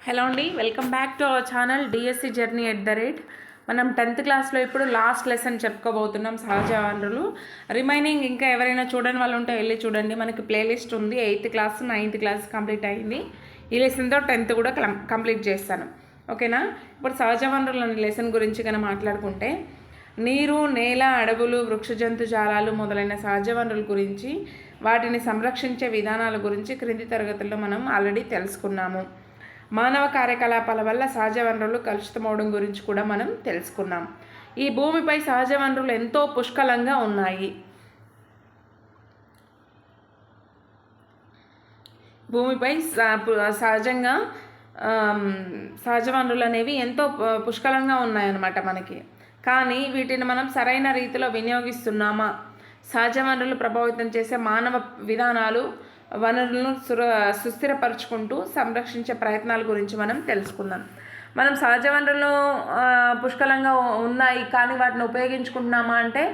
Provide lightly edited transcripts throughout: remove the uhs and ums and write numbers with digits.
Hello అండి, welcome back to our channel DSC journey మనం 10th క్లాస్లో ఇప్పుడు లాస్ట్ లెసన్ చెప్పుకోబోతున్నాం, సహజ వనరులు. రిమైనింగ్ ఇంకా ఎవరైనా చూడని వాళ్ళు ఉంటే వెళ్ళి చూడండి. మనకి ప్లేలిస్ట్ ఉంది. 8th class 9th class complete అయింది. ఈ లెసన్తో 10th కూడా కంప్లీట్ చేస్తాను. ఓకేనా? ఇప్పుడు సహజ వనరులు అనే లెసన్ గురించి కనుక మాట్లాడుకుంటే, నీరు, నేల, అడవులు, వృక్ష జంతుజాలాలు మొదలైన సహజ వనరుల గురించి, వాటిని సంరక్షించే విధానాల గురించి క్రింది తరగతుల్లో మనం ఆల్రెడీ తెలుసుకున్నాము. మానవ కార్యకలాపాల వల్ల సహజ వనరులు కలుషితమవడం గురించి కూడా మనం తెలుసుకున్నాం. ఈ భూమిపై సహజ వనరులు ఎంతో పుష్కలంగా ఉన్నాయి. భూమిపై సహజంగా సహజ వనరులు అనేవి ఎంతో పుష్కలంగా ఉన్నాయన్నమాట మనకి. కానీ వీటిని మనం సరైన రీతిలో వినియోగిస్తున్నామా? సహజ వనరులు ప్రభావితం చేసే మానవ విధానాలు, వనరులను సుస్థిరపరుచుకుంటూ సంరక్షించే ప్రయత్నాల గురించి మనం తెలుసుకుందాం. మనం సహజ వనరులు పుష్కలంగా ఉన్నాయి, కానీ వాటిని ఉపయోగించుకుంటున్నామా అంటే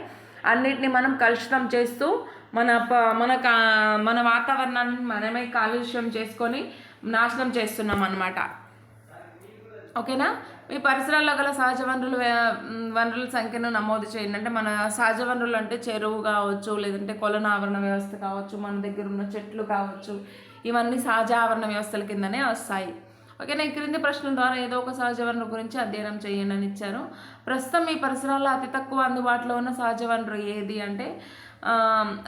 అన్నిటిని మనం కలుషితం చేస్తూ మన వాతావరణాన్ని మనమే కాలుష్యం చేసుకొని నాశనం చేస్తున్నాం అన్నమాట. ఓకేనా? మీ పరిసరాల్లో గల సహజ వనరుల సంఖ్యను నమోదు చేయండి. అంటే మన సహజ వనరులు అంటే చెరువు కావచ్చు, లేదంటే కొలను ఆవరణ వ్యవస్థ కావచ్చు, మన దగ్గర ఉన్న చెట్లు కావచ్చు, ఇవన్నీ సహజ ఆవరణ వ్యవస్థల కిందనే వస్తాయి. ఓకేనా? ఈ క్రింది ప్రశ్నల ద్వారా ఏదో ఒక సహజ వనరు గురించి అధ్యయనం చేయండి అని ఇచ్చారు. ప్రస్తుతం మీ పరిసరాల్లో అతి తక్కువ అందుబాటులో ఉన్న సహజ వనరు ఏది అంటే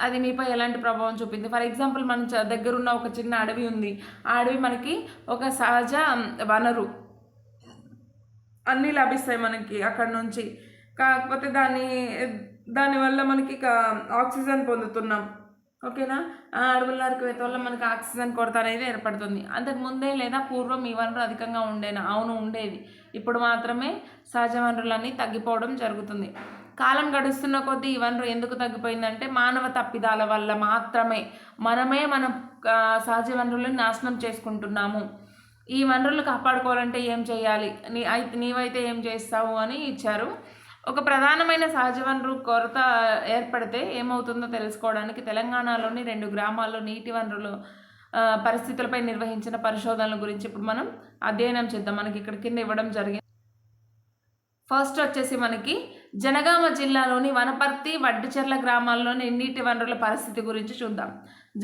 అది మీపై ఎలాంటి ప్రభావం చూపింది? ఫర్ ఎగ్జాంపుల్, మన దగ్గరున్న ఒక చిన్న అడవి ఉంది. ఆ అడవి మనకి ఒక సహజ వనరు, అన్నీ లభిస్తాయి మనకి అక్కడ నుంచి. కాకపోతే దానివల్ల మనకి ఆక్సిజన్ పొందుతున్నాం. ఓకేనా? ఆ అడవుల నరికివేత వల్ల మనకి ఆక్సిజన్ కొరత అనేది ఏర్పడుతుంది. అంతకు ముందే లేదా పూర్వం ఈ వనరు అధికంగా ఉండేనా? అవును, ఉండేది. ఇప్పుడు మాత్రమే సహజ వనరులన్నీ తగ్గిపోవడం జరుగుతుంది. కాలం గడుస్తున్న కొద్దీ ఈ వనరు ఎందుకు తగ్గిపోయిందంటే మానవ తప్పిదాల వల్ల మాత్రమే. మనం సహజ వనరులను నాశనం చేసుకుంటున్నాము. ఈ వనరులు కాపాడుకోవాలంటే ఏం చేయాలి? నీవైతే ఏం చేస్తావు అని ఇచ్చారు. ఒక ప్రధానమైన సహజ వనరు కొరత ఏర్పడితే ఏమవుతుందో తెలుసుకోవడానికి తెలంగాణలోని 2 గ్రామాల్లో నీటి వనరులు పరిస్థితులపై నిర్వహించిన పరిశోధనల గురించి ఇప్పుడు మనం అధ్యయనం చేద్దాం. మనకి ఇక్కడ కింద ఇవ్వడం జరిగింది. ఫస్ట్ వచ్చేసి మనకి జనగామ జిల్లాలోని వనపర్తి, వడ్డిచెర్ల గ్రామాల్లోని నీటి వనరుల పరిస్థితి గురించి చూద్దాం.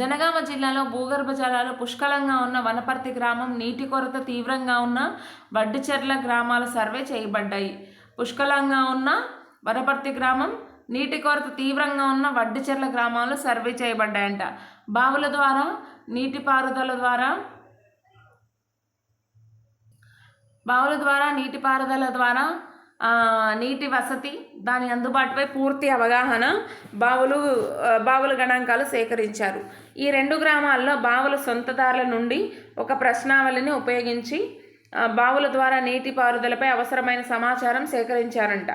జనగామ జిల్లాలో భూగర్భ జలాలు పుష్కలంగా ఉన్న వనపర్తి గ్రామం, నీటి కొరత తీవ్రంగా ఉన్న వడ్డిచెర్ల గ్రామాల సర్వే చేయబడ్డాయి. పుష్కలంగా ఉన్న వనపర్తి గ్రామం, నీటి కొరత తీవ్రంగా ఉన్న వడ్డిచెర్ల గ్రామాలు సర్వే చేయబడ్డాయంట. బావుల ద్వారా నీటిపారుదల ద్వారా నీటి వసతి, దాని అందుబాటుపై పూర్తి అవగాహన, బావుల గణాంకాలు సేకరించారు. ఈ 2 గ్రామాల్లో బావుల సొంతదారుల నుండి ఒక ప్రశ్నావళిని ఉపయోగించి బావుల ద్వారా నీటిపారుదలపై అవసరమైన సమాచారం సేకరించారంట.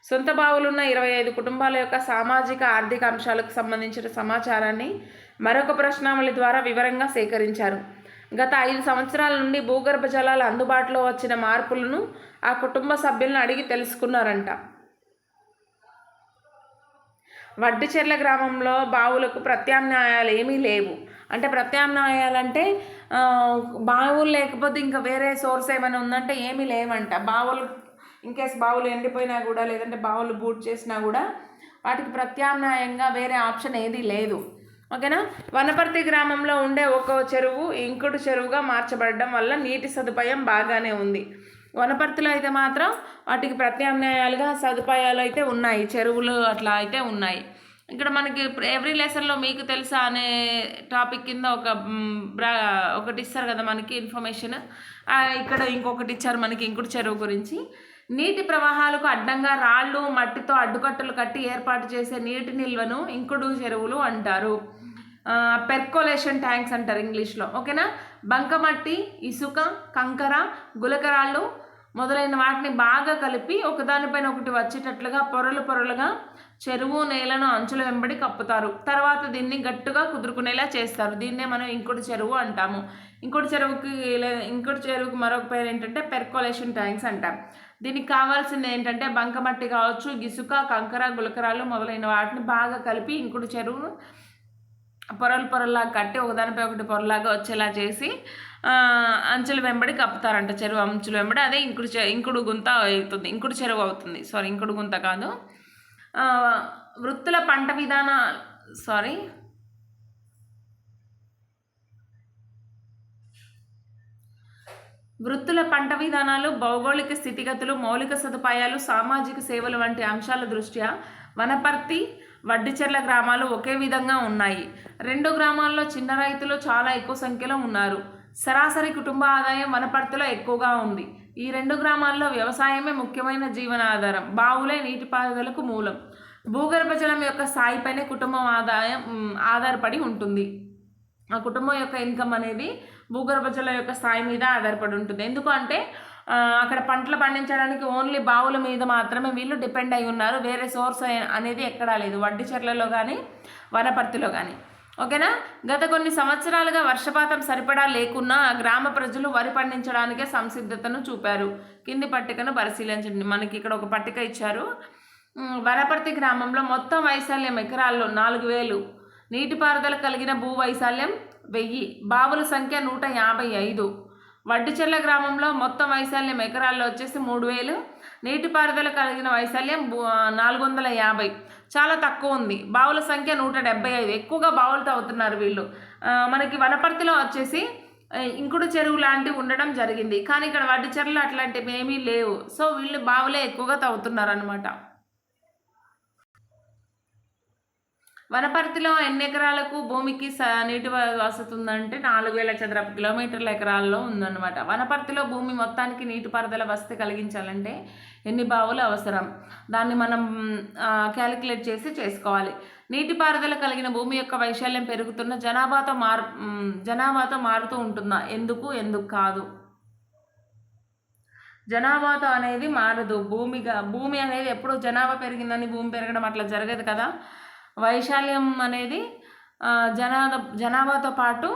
సొంత బావులున్న 25 కుటుంబాల యొక్క సామాజిక, ఆర్థిక అంశాలకు సంబంధించిన సమాచారాన్ని మరొక ప్రశ్నావళి ద్వారా వివరంగా సేకరించారు. గత 5 సంవత్సరాల నుండి భూగర్భ జలాలు అందుబాటులో వచ్చిన మార్పులను ఆ కుటుంబ సభ్యులను అడిగి తెలుసుకున్నారంట. వడ్డిచెర్ల గ్రామంలో బావులకు ప్రత్యామ్నాయాలు ఏమీ లేవు. అంటే ప్రత్యామ్నాయాలంటే బావులు లేకపోతే ఇంకా వేరే సోర్స్ ఏమైనా ఉందంటే ఏమీ లేవంట. ఇన్కేస్ బావులు ఎండిపోయినా కూడా, లేదంటే బావులు బూట్ చేసినా కూడా వాటికి ప్రత్యామ్నాయంగా వేరే ఆప్షన్ ఏదీ లేదు. ఓకేనా? వనపర్తి గ్రామంలో ఉండే ఒక చెరువు ఇంకుడు చెరువుగా మార్చబడడం వల్ల నీటి సదుపాయం బాగానే ఉంది. వనపర్తిలో అయితే మాత్రం వాటికి ప్రత్యామ్నాయాలుగా సదుపాయాలు అయితే ఉన్నాయి, చెరువులు అట్లా అయితే ఉన్నాయి. ఇక్కడ మనకి ఎవ్రీ లెసన్లో మీకు తెలుసా అనే టాపిక్ కింద ఒకటి ఇస్తారు కదా మనకి ఇన్ఫర్మేషన్. ఇక్కడ ఇంకొకటి ఇచ్చారు మనకి ఇంకుడు చెరువు గురించి. నీటి ప్రవాహాలకు అడ్డంగా రాళ్ళు, మట్టితో అడ్డుకట్టలు కట్టి ఏర్పాటు చేసే నీటి నిల్వను ఇంకుడు చెరువులు అంటారు. పెర్కోలేషన్ ట్యాంక్స్ అంటారు ఇంగ్లీష్లో. ఓకేనా? బంకమట్టి, ఇసుక, కంకర, గులకరాళ్ళు మొదలైన వాటిని బాగా కలిపి ఒకదానిపైన ఒకటి వచ్చేటట్లుగా పొరలుగా చెరువు నేలను అంచుల వెంబడి కప్పుతారు. తర్వాత దీన్ని గట్టిగా కుదురుకునేలా చేస్తారు. దీన్నే మనం ఇంకుడు చెరువు అంటాము. ఇంకుడు చెరువుకి మరొక పేరు ఏంటంటే పెర్కోలేషన్ ట్యాంక్స్ అంటాం. దీనికి కావాల్సింది ఏంటంటే బంకమట్టి కావచ్చు, ఇసుక, కంకర, గులకరాలు మొదలైన వాటిని బాగా కలిపి ఇంకుడు చెరువును పొరల్లాగా కట్టి ఒకదానిపై ఒకటి పొరలాగా వచ్చేలా చేసి అంచుల వెంబడి కప్పుతారంట, చెరువు అంచుల వెంబడి. అదే ఇంకుడు గుంత అవుతుంది, ఇంకుడు చెరువు అవుతుంది. సారీ, ఇంకుడు గుంత కాదు. వృత్తుల పంట విధాన సారీ వృత్తుల పంట విధానాలు, భౌగోళిక స్థితిగతులు, మౌలిక సదుపాయాలు, సామాజిక సేవలు వంటి అంశాల దృష్ట్యా వనపర్తి, వడ్డిచెర్ల గ్రామాలు ఒకే విధంగా ఉన్నాయి. 2 గ్రామాల్లో చిన్న రైతులు చాలా ఎక్కువ సంఖ్యలో ఉన్నారు. సరాసరి కుటుంబ ఆదాయం వనపర్తిలో ఎక్కువగా ఉంది. ఈ 2 గ్రామాల్లో వ్యవసాయమే ముఖ్యమైన జీవనాధారం. బావులే నీటిపారుదలకు మూలం. భూగర్భ జలం యొక్క స్థాయిపైనే కుటుంబం ఆధారపడి ఉంటుంది. ఆ కుటుంబం యొక్క ఇన్కమ్ అనేది భూగర్భ జలం యొక్క స్థాయి మీద ఆధారపడి ఉంటుంది. ఎందుకంటే అక్కడ పంటలు పండించడానికి ఓన్లీ బావుల మీద మాత్రమే వీళ్ళు డిపెండ్ అయి ఉన్నారు. వేరే సోర్స్ అనేది ఎక్కడా లేదు, వడ్డిచెర్లలో కానీ వనపర్తిలో కానీ. ఓకేనా. గత కొన్ని సంవత్సరాలుగా వర్షపాతం సరిపడా లేకున్నా గ్రామ ప్రజలు వరి పండించడానికే సంసిద్ధతను చూపారు. కింది పట్టికను పరిశీలించండి. మనకి ఇక్కడ ఒక పట్టిక ఇచ్చారు. వనపర్తి గ్రామంలో మొత్తం వైశాల్యం ఎకరాల్లో 4000, నీటిపారుదల కలిగిన భూ వైశాల్యం 1000, బావుల సంఖ్య 155. వడ్డిచెర్ల గ్రామంలో మొత్తం వైశాల్యం ఎకరాల్లో వచ్చేసి 3000, నీటిపారుదల కలిగిన వైశాల్యం 450. చాలా తక్కువ ఉంది. బావుల సంఖ్య 175. ఎక్కువగా బావులు తవ్వుతున్నారు వీళ్ళు. మనకి వనపర్తిలో వచ్చేసి ఇంకుడు చెరువు లాంటివి ఉండడం జరిగింది, కానీ ఇక్కడ వడ్డిచెర్లలో అట్లాంటివి ఏమీ లేవు. సో వీళ్ళు బావులే ఎక్కువగా తవ్వుతున్నారు అనమాట. వనపర్తిలో ఎన్ని ఎకరాలకు భూమికి నీటి వసతి ఉందంటే 4000 చదరపు కిలోమీటర్ల ఎకరాల్లో ఉందన్నమాట. వనపర్తిలో భూమి మొత్తానికి నీటిపారుదల వసతి కలిగించాలంటే ఎన్ని బావులు అవసరం, దాన్ని మనం క్యాలిక్యులేట్ చేసి చేసుకోవాలి. నీటిపారుదల కలిగిన భూమి యొక్క వైశాల్యం పెరుగుతున్న జనాభాతో మారుతూ ఉంటుందా? ఎందుకు కాదు. జనాభాతో అనేది మారదు. భూమి అనేది ఎప్పుడు జనాభా పెరిగిందని భూమి పెరగడం అట్లా జరగదు కదా. వైశాల్యం అనేది జనాభాతో పాటు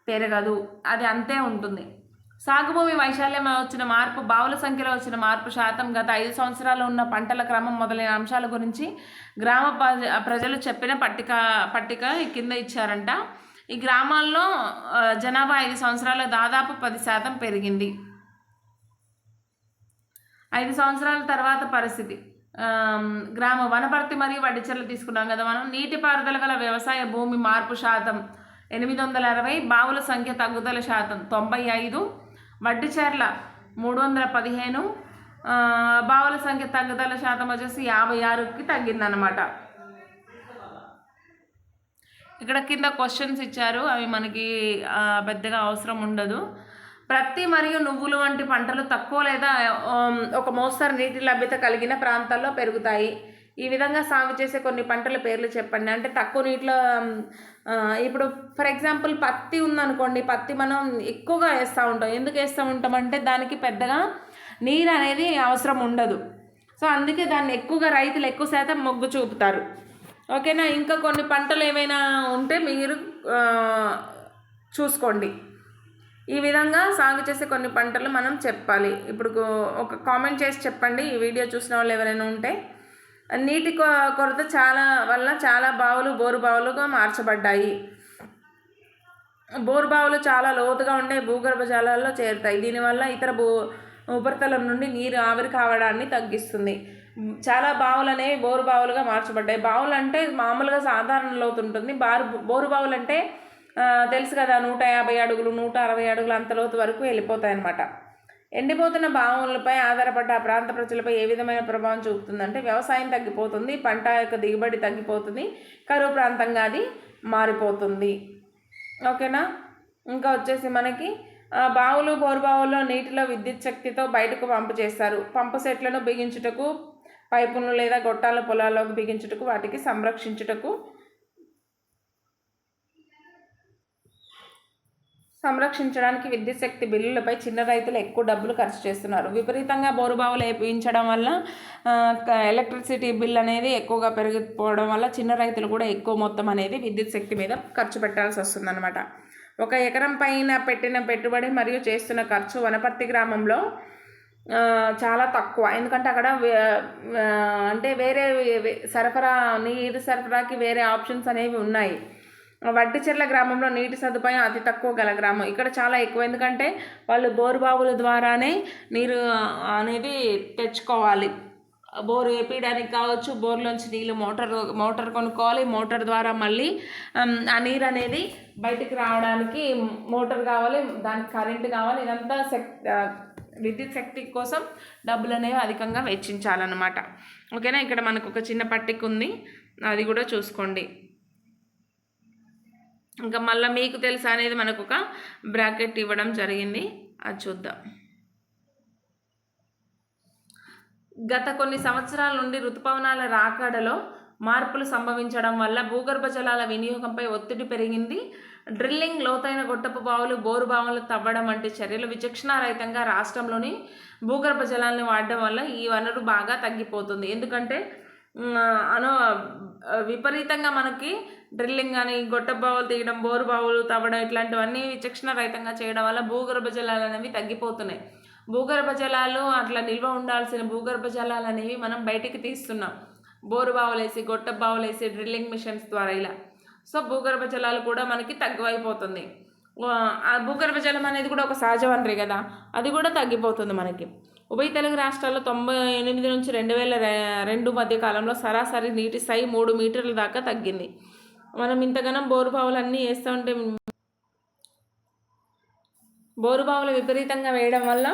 పెరగదు, అది అంతే ఉంటుంది. సాగుభూమి వైశాల్యం వచ్చిన మార్పు, బావుల సంఖ్యలో వచ్చిన మార్పు శాతం, గత 5 సంవత్సరాలు ఉన్న పంటల క్రమం మొదలైన అంశాల గురించి గ్రామ ప్రజలు చెప్పిన పట్టిక కింద ఇచ్చారంట. ఈ గ్రామాల్లో జనాభా 5 సంవత్సరాలు దాదాపు 10% పెరిగింది. 5 సంవత్సరాల తర్వాత పరిస్థితి. వనపర్తి మరియు వడ్డిచెర్ల తీసుకున్నాం కదా మనం. నీటిపారుదల గల వ్యవసాయ భూమి మార్పు శాతం 860, బావుల సంఖ్య తగ్గుదల శాతం 95, వడ్డిచెర్ల 315, బావుల సంఖ్య తగ్గుదల శాతం వచ్చేసి 56కి తగ్గిందనమాట. ఇక్కడ కింద క్వశ్చన్స్ ఇచ్చారు, అవి మనకి పెద్దగా అవసరం ఉండదు. ప్రత్తి మరియు నువ్వులు వంటి పంటలు తక్కువ లేదా ఒక మోస్తరు నీటి లభ్యత కలిగిన ప్రాంతాల్లో పెరుగుతాయి. ఈ విధంగా సాగు చేసే కొన్ని పంటల పేర్లు చెప్పండి. అంటే తక్కువ నీటిలో, ఇప్పుడు ఫర్ ఎగ్జాంపుల్ పత్తి ఉందనుకోండి. పత్తి మనం ఎక్కువగా వేస్తూ ఉంటాం. ఎందుకు వేస్తూ ఉంటామంటే దానికి పెద్దగా నీరు అనేది అవసరం ఉండదు. సో అందుకే దాన్ని ఎక్కువగా రైతులు ఎక్కువ శాతం మొగ్గు చూపుతారు. ఓకేనా. ఇంకా కొన్ని పంటలు ఏమైనా ఉంటే మీరు చూసుకోండి. ఈ విధంగా సాగు చేసే కొన్ని పంటలు మనం చెప్పాలి. ఇప్పుడు ఒక కామెంట్ చేసి చెప్పండి, ఈ వీడియో చూసిన వాళ్ళు ఎవరైనా ఉంటే. నీటి కొరత చాలా బావులు బోరు బావులుగా మార్చబడ్డాయి. బోరు బావులు చాలా లోతుగా ఉండే భూగర్భ జలాల్లో చేరుతాయి. దీనివల్ల ఇతర ఉపరితలం నుండి నీరు ఆవిరి కావడాన్ని తగ్గిస్తుంది. చాలా బావులు అనేవి బోరు బావులుగా మార్చబడ్డాయి. బావులు అంటే మామూలుగా సాధారణ లోతు ఉంటుంది. బోరు బావులు అంటే తెలుసు కదా, 150 అడుగులు 160 అడుగులు అంత లోతు వరకు వెళ్ళిపోతాయి అన్నమాట. ఎండిపోతున్న బావులపై ఆధారపడ్డ ఆ ప్రాంత ప్రజలపై ఏ విధమైన ప్రభావం చూపుతుందంటే వ్యవసాయం తగ్గిపోతుంది, పంట యొక్క దిగుబడి తగ్గిపోతుంది, కరువు ప్రాంతంగా అది మారిపోతుంది. ఓకేనా. ఇంకా వచ్చేసి మనకి బావులు బోరుబావుల్లో నీటిలో విద్యుత్ శక్తితో బయటకు పంపు చేస్తారు. పంపు సెట్లను బిగించుటకు, పైపులను లేదా గొట్టాల పొలాల్లోకి బిగించుటకు, వాటికి సంరక్షించడానికి విద్యుత్ శక్తి బిల్లులపై చిన్న రైతులు ఎక్కువ డబ్బులు ఖర్చు చేస్తున్నారు. విపరీతంగా బోరుబావులు వేయించడం వల్ల ఎలక్ట్రిసిటీ బిల్ అనేది ఎక్కువగా పెరిగిపోవడం వల్ల చిన్న రైతులు కూడా ఎక్కువ మొత్తం అనేది విద్యుత్ శక్తి మీద ఖర్చు పెట్టాల్సి వస్తుందన్నమాట. 1 ఎకరం పైన పెట్టిన పెట్టుబడి మరియు చేస్తున్న ఖర్చు వనపర్తి గ్రామంలో చాలా తక్కువ. ఎందుకంటే అక్కడ అంటే వేరే నీరు సరఫరాకి వేరే ఆప్షన్స్ అనేవి ఉన్నాయి. వడ్డిచెర్ల గ్రామంలో నీటి సదుపాయం అతి తక్కువ గల గ్రామం. ఇక్కడ చాలా ఎక్కువ, ఎందుకంటే వాళ్ళు బోరుబావుల ద్వారానే నీరు అనేది తెచ్చుకోవాలి. బోరు వేపించడానికి కావచ్చు, బోర్లోంచి నీళ్ళు మోటార్ కొనుక్కోవాలి. మోటార్ ద్వారా మళ్ళీ ఆ నీరు అనేది బయటికి రావడానికి మోటార్ కావాలి, దానికి కరెంటు కావాలి. ఇదంతా విద్యుత్ శక్తి కోసం డబ్బులు అనేవి అధికంగా వెచ్చించాలన్నమాట. ఓకేనా, ఇక్కడ మనకు ఒక చిన్న పట్టిక ఉంది, అది కూడా చూసుకోండి. ఇంకా మళ్ళీ మీకు తెలుసా అనేది మనకు ఒక బ్రాకెట్ ఇవ్వడం జరిగింది, అది చూద్దాం. గత కొన్ని సంవత్సరాల నుండి ఋతుపవనాల రాకడలో మార్పులు సంభవించడం వల్ల భూగర్భ జలాల వినియోగంపై ఒత్తిడి పెరిగింది. డ్రిల్లింగ్, లోతైన గొట్టపు బావులు, బోరు బావులు తవ్వడం వంటి చర్యలు విచక్షణారహితంగా రాష్ట్రంలోని భూగర్భ జలాలను వాడడం వల్ల ఈ వనరు బాగా తగ్గిపోతుంది. ఎందుకంటే విపరీతంగా మనకి డ్రిల్లింగ్ అని, గొట్టపు బావులు తీయడం, బోరు బావులు తవ్వడం ఇట్లాంటివన్నీ విచక్షణారహితంగా చేయడం వల్ల భూగర్భ జలాలు అనేవి తగ్గిపోతున్నాయి. భూగర్భ జలాలు అట్లా నిల్వ ఉండాల్సిన భూగర్భ జలాలు అనేవి మనం బయటికి తీస్తున్నాం, బోరు బావులేసి, గొట్టపు బావులేసి, డ్రిల్లింగ్ మిషన్స్ ద్వారా ఇలా. సో భూగర్భ జలాలు కూడా మనకి తగ్గిపోతుంది. ఆ భూగర్భ జలం అనేది కూడా ఒక సహజ వనరే కదా, అది కూడా తగ్గిపోతుంది మనకి. ఉభయ తెలుగు రాష్ట్రాల్లో 98 నుంచి 2002 మధ్య కాలంలో సరాసరి నీటి స్థాయి 3 మీటర్ల దాకా తగ్గింది. మనం ఇంతగానం బోరు బావులు అన్నీ వేస్తూ ఉంటే, బోరు బావులు విపరీతంగా వేయడం వల్ల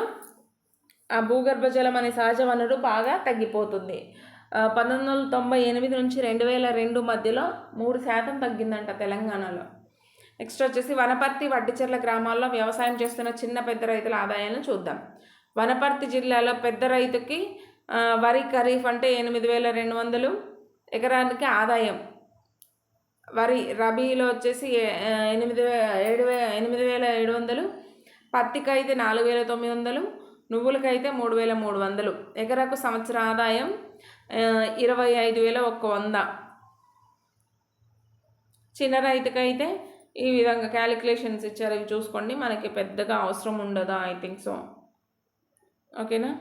ఆ భూగర్భ జలం అనే సహజ వనరు బాగా తగ్గిపోతుంది. 1998 నుంచి 2002 మధ్యలో 3% తగ్గిందంట తెలంగాణలో. నెక్స్ట్ వచ్చేసి వనపర్తి, వడ్డిచెర్ల గ్రామాల్లో వ్యవసాయం చేస్తున్న చిన్న పెద్ద రైతుల ఆదాయాలను చూద్దాం. వనపర్తి జిల్లాలో పెద్ద రైతుకి వరి ఖరీఫ్ అంటే 8,200 ఎకరానికి ఆదాయం. వరి రబీలో వచ్చేసి 8,700, పత్తికైతే 4,900, నువ్వులకైతే 3,300. ఎకరాకు సంవత్సర ఆదాయం 25,100. చిన్న రైతుకైతే ఈ విధంగా క్యాలిక్యులేషన్స్ ఇచ్చారు, ఇవి చూసుకోండి, మనకి పెద్దగా అవసరం ఉండదా, ఐ థింక్ సో. ఓకేనా.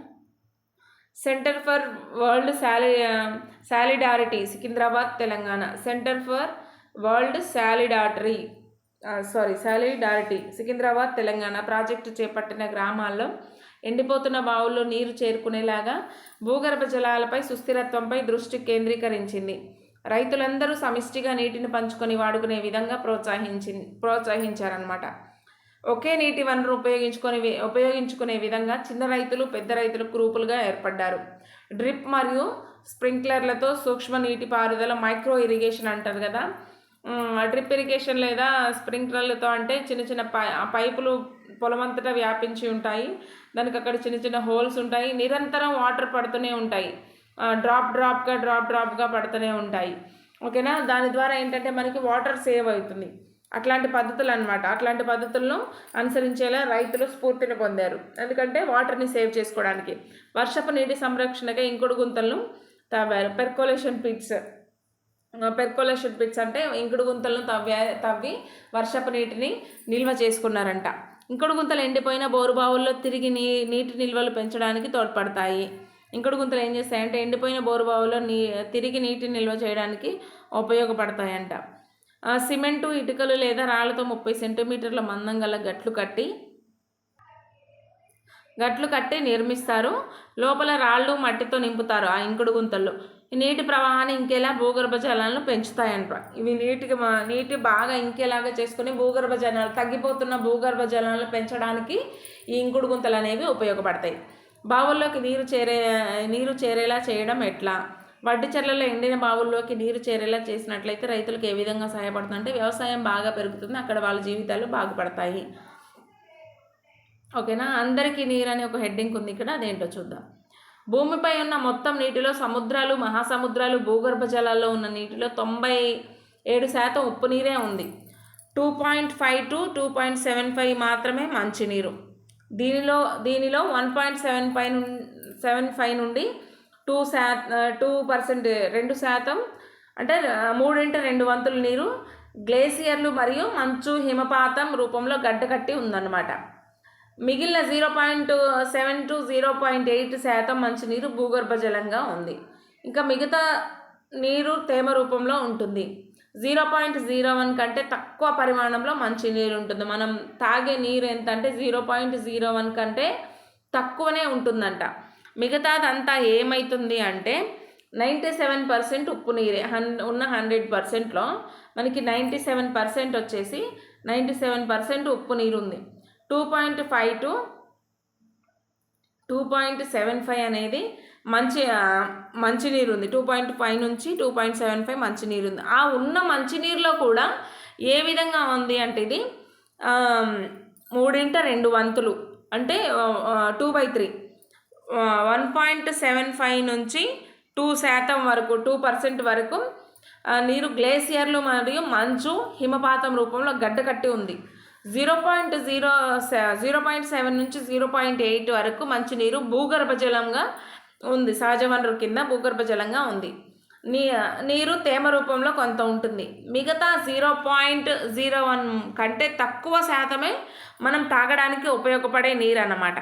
Centre for world solidarity, Secunderabad, Telangana. Centre for world solidarity, Secunderabad, Telangana project చేపట్టిన గ్రామాల్లో ఎండిపోతున్న బావుల్లో నీరు చేరుకునేలాగా భూగర్భ జలాలపై సుస్థిరత్వంపై దృష్టి కేంద్రీకరించింది. రైతులందరూ సమిష్టిగా నీటిని పంచుకొని వాడుకునే విధంగా ప్రోత్సహించారనమాట. ఒకే నీటి వనరు ఉపయోగించుకునే విధంగా చిన్న రైతులు, పెద్ద రైతులు గ్రూపులుగా ఏర్పడ్డారు. డ్రిప్ మరియు స్ప్రింక్లర్లతో సూక్ష్మ నీటి పారుదల, మైక్రో ఇరిగేషన్ అంటారు కదా. డ్రిప్ ఇరిగేషన్ లేదా స్ప్రింక్లర్లతో అంటే చిన్న చిన్న పైపులు పొలమంతటా వ్యాపించి ఉంటాయి, దానికి అక్కడ చిన్న చిన్న హోల్స్ ఉంటాయి, నిరంతరం వాటర్ పడుతూనే ఉంటాయి, డ్రాప్గా పడుతూనే ఉంటాయి. ఓకేనా. దాని ద్వారా ఏంటంటే మనకి వాటర్ సేవ్ అవుతుంది. అట్లాంటి పద్ధతులు అనమాట. అట్లాంటి పద్ధతులను అనుసరించేలా రైతులు స్ఫూర్తిని పొందారు, ఎందుకంటే వాటర్ని సేవ్ చేసుకోవడానికి. వర్షపు నీటి సంరక్షణగా ఇంకుడు గుంతలను తవ్వారు. పెర్కోలేషన్ పిట్స్ అంటే ఇంకుడు గుంతలను తవ్వి వర్షపు నీటిని నిల్వ చేసుకున్నారంట. ఇంకుడు గుంతలు ఎండిపోయిన బోరుబావుల్లో తిరిగి నీటి నిల్వలు పెంచడానికి తోడ్పడతాయి. ఇంకుడు గుంతలు ఏం చేస్తాయంటే ఎండిపోయిన బోరుబావుల్లో తిరిగి నీటిని నిల్వ చేయడానికి ఉపయోగపడతాయంట. సిమెంటు, ఇటుకలు లేదా రాళ్లతో 30 సెంటీమీటర్ల మందం గల గట్లు కట్టి నిర్మిస్తారు. లోపల రాళ్ళు, మట్టితో నింపుతారు ఆ ఇంకుడు గుంతల్లో. ఈ నీటి ప్రవాహాన్ని ఇంకేలా భూగర్భ జలాలను పెంచుతాయంట. ఇవి నీటి బాగా ఇంకేలాగా చేసుకుని తగ్గిపోతున్న భూగర్భ జలాలను పెంచడానికి ఈ ఇంకుడు గుంతలు అనేవి ఉపయోగపడతాయి. బావుల్లోకి నీరు చేరేలా చేయడం ఎట్లా? వడ్డిచెర్లలో ఎండిన బావుల్లోకి నీరు చేరేలా చేసినట్లయితే రైతులకు ఏ విధంగా సహాయపడుతుందంటే వ్యవసాయం బాగా పెరుగుతుంది, అక్కడ వాళ్ళ జీవితాలు బాగుపడతాయి. ఓకేనా. అందరికీ నీరు అని ఒక హెడ్డింగ్ ఉంది ఇక్కడ, అదేంటో చూద్దాం. భూమిపై ఉన్న మొత్తం నీటిలో సముద్రాలు, మహాసముద్రాలు, భూగర్భ జలాల్లో ఉన్న నీటిలో 97% ఉప్పు నీరే ఉంది. 2.5 to 2.75 మాత్రమే మంచినీరు. దీనిలో 1.75 నుండి 2% అంటే 3/2 వంతుల నీరు గ్లేసియర్లు మరియు మంచు, హిమపాతం రూపంలో గడ్డకట్టి ఉందన్నమాట. మిగిలిన 0.7 to 0.8% మంచినీరు భూగర్భ జలంగా ఉంది. ఇంకా మిగతా నీరు తేమ రూపంలో ఉంటుంది. 0.01 కంటే తక్కువ పరిమాణంలో మంచినీరు ఉంటుంది. మనం తాగే నీరు ఎంత అంటే 0.01 కంటే తక్కువనే ఉంటుందంట. మిగతాదంతా ఏమవుతుంది అంటే 97% ఉప్పు నీరే. ఉన్న 100%లో మనకి 97% వచ్చేసి 97% ఉప్పు నీరు ఉంది. 2.5 to 2.75 అనేది మంచినీరు ఉంది. 2.5 నుంచి 2.75 మంచినీరు ఉంది. ఆ ఉన్న మంచినీరులో కూడా ఏ విధంగా ఉంది అంటే ఇది 3/2 వంతులు అంటే 2/3 1.75 నుంచి 2% వరకు 2% వరకు నీరు గ్లేసియర్లు మరియు మంచు హిమపాతం రూపంలో గడ్డకట్టి ఉంది. 0.7 నుంచి 0.8 వరకు మంచినీరు భూగర్భ జలంగా ఉంది. సహజ వనరు కింద భూగర్భ జలంగా ఉంది. నీరు తేమ రూపంలో కొంత ఉంటుంది. మిగతా 0.01 కంటే తక్కువ శాతమే మనం తాగడానికి ఉపయోగపడే నీరు అన్నమాట.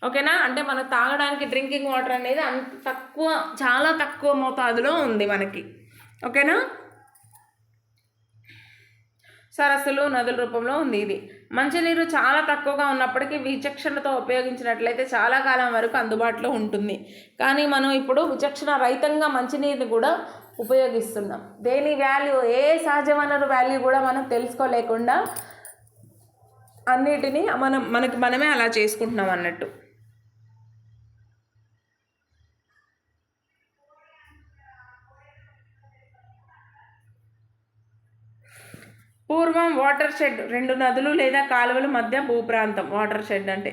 ఓకేనా? అంటే మనం తాగడానికి డ్రింకింగ్ వాటర్ అనేది అంత తక్కువ, చాలా తక్కువ మోతాదులో ఉంది మనకి. ఓకేనా? సరస్సులు, నదుల రూపంలో ఉంది. ఇది మంచినీరు చాలా తక్కువగా ఉన్నప్పటికీ విచక్షణతో ఉపయోగించినట్లయితే చాలా కాలం వరకు అందుబాటులో ఉంటుంది. కానీ మనం ఇప్పుడు విచక్షణ రహితంగా మంచినీరుని కూడా ఉపయోగిస్తున్నాం. దేని వాల్యూ, ఏ సహజ వనరు వాల్యూ కూడా మనం తెలుసుకోలేకుండా అన్నిటినీ మనమే అలా చేసుకుంటున్నాం అన్నట్టు. పూర్వం వాటర్ షెడ్ 2 నదులు లేదా కాలువల మధ్య భూప్రాంతం వాటర్ షెడ్ అంటే.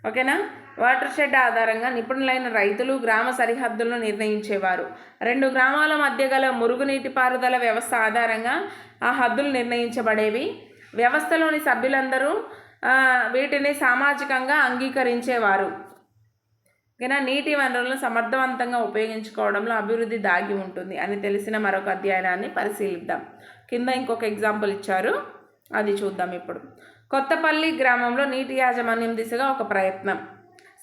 ఓకేనా? వాటర్ షెడ్ ఆధారంగా నిపుణులైన రైతులు గ్రామ సరిహద్దులను నిర్ణయించేవారు. 2 గ్రామాల మధ్య గల మురుగునీటిపారుదల వ్యవస్థ ఆధారంగా ఆ హద్దులు నిర్ణయించబడేవి. వ్యవస్థలోని సభ్యులందరూ వీటిని సామాజికంగా అంగీకరించేవారు. ఓకేనా? నీటి వనరులను సమర్థవంతంగా ఉపయోగించుకోవడంలో అభివృద్ధి దాగి ఉంటుంది అని తెలిసిన మరొక అధ్యయనాన్ని పరిశీలిద్దాం. కింద ఇంకొక ఎగ్జాంపుల్ ఇచ్చారు, అది చూద్దాం ఇప్పుడు. కొత్తపల్లి గ్రామంలో నీటి యాజమాన్యం దిశగా ఒక ప్రయత్నం.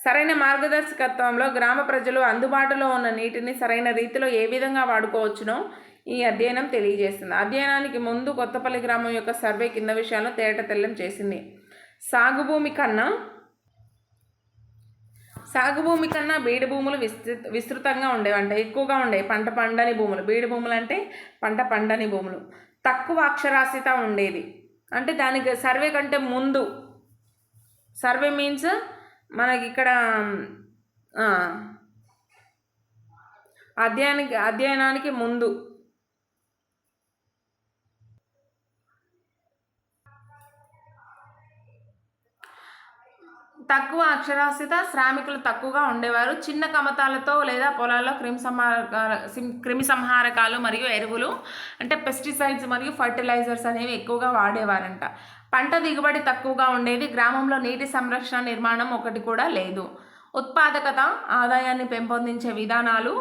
సరైన మార్గదర్శకత్వంలో గ్రామ ప్రజలు అందుబాటులో ఉన్న నీటిని సరైన రీతిలో ఏ విధంగా వాడుకోవచ్చునో ఈ అధ్యయనం తెలియజేస్తుంది. అధ్యయనానికి ముందు కొత్తపల్లి గ్రామం యొక్క సర్వే కింద విషయాలను తేటతెల్లం చేసింది. సాగుభూమి కన్నా బీడు భూములు విస్తృతంగా ఉండేవి, అంటే ఎక్కువగా ఉండేవి. పంట పండని భూములు, బీడు భూములు అంటే పంట పండని భూములు. తక్కువ అక్షరాస్యత ఉండేది. అంటే దానికి సర్వే కంటే ముందు, సర్వే మీన్స్ మనకి ఇక్కడ అధ్యయనానికి ముందు తక్కువ అక్షరాస్యత, శ్రామికులు తక్కువగా ఉండేవారు. చిన్న కమతాలతో లేదా పొలాల్లో క్రిమి సంహారకాలు మరియు ఎరువులు అంటే పెస్టిసైడ్స్ మరియు ఫర్టిలైజర్స్ అనేవి ఎక్కువగా వాడేవారంట. పంట దిగుబడి తక్కువగా ఉండేది. గ్రామంలో నీటి సంరక్షణ నిర్మాణం ఒకటి కూడా లేదు. ఉత్పాదకత, ఆదాయాన్ని పెంపొందించే విధానాలు